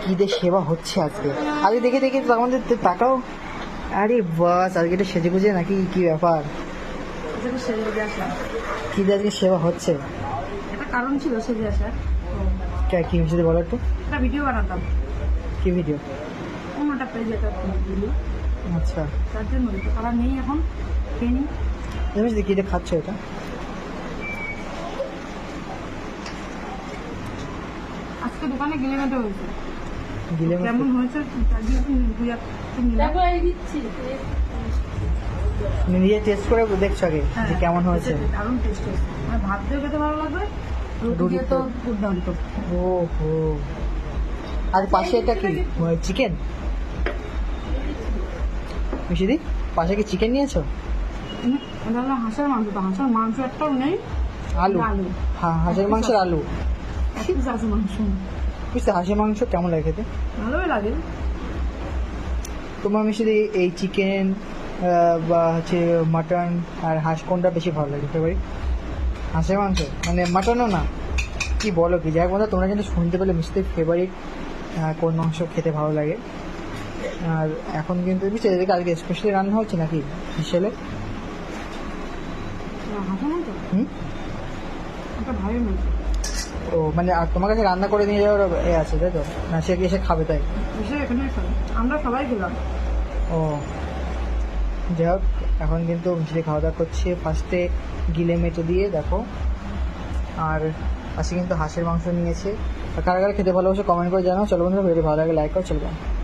কি দিয়ে সেবা হচ্ছে আজকে আজকে দেখে দেখে আমাদের তাকাও। আরে বাস আজকে এটা সেজে গুজে নাকি কি ব্যাপার? কি দিয়ে আজকে সেবা হচ্ছে? একটা কারণ ছিল সেজে আসার। কি হয়েছে বলো একটু। একটা ভিডিও বানাতাম, কি ভিডিও? অন্যটা পেজে একটা দিলি, আচ্ছা তার জন্য তো তারা নেই এখন, খেয়ে নিই। তুমি কি দিয়ে খাচ্ছ এটা? আজকে দোকানে গিলেমেটে হয়েছে, গিলে কেমন হয়েছে তার দিয়ে নিজে টেস্ট করে দেখছো আগে যে কেমন হয়েছে? দারুণ টেস্ট হয়েছে, মানে ভাত দিয়ে খেতে ভালো লাগবে, রুটি দিয়ে তো দুর্দান্ত। ও হো। আর পাশে এটা কি চিকেন? মিশিদি পাশে কি চিকেন নিয়েছো? এটা হলো হাঁসের মাংস, তো হাঁসের মাংস একটাও নেই। আলু? আলু, হ্যাঁ হাঁসের মাংসের আলু। এক পিস আছে মাংস, বুঝতে হাঁসের মাংস কেমন লাগে খেতে? ভালোই লাগে। তোমার মিশিদি এই চিকেন বা হচ্ছে মাটন আর হাঁস কোনটা বেশি ভালো লাগে ফেভারিট? হাঁসের মাংস মানে মাটনও না? কি বলো কি যাই বলো, তোমরা কিন্তু শুনতে পেলে মিশিদির ফেভারিট কোন মাংস খেতে ভালো লাগে। আর এখন কিন্তু বুঝছো এদিকে আজকে স্পেশালি রান্না হচ্ছে নাকি বিশালে? হাঁসের মাংস একটা ভালো মাংস। ও মানে আর তোমার কাছে রান্না করে নিয়ে যাওয়ার এ আছে তাই তো, না সে এসে খাবে তাই? এসে এখানে খাই, আমরা সবাই খেলাম। ও যাই হোক, এখন কিন্তু মিশিয়ে খাওয়া দাওয়া করছে ফার্স্টে গিলে মেটে দিয়ে দেখো, আর পাশে কিন্তু হাঁসের মাংস নিয়েছে। আর কারা কারা খেতে ভালোবাসে কমেন্ট করে জানাও। চলো বন্ধুরা ভিডিও ভালো লাগে লাইক করো, চলবে।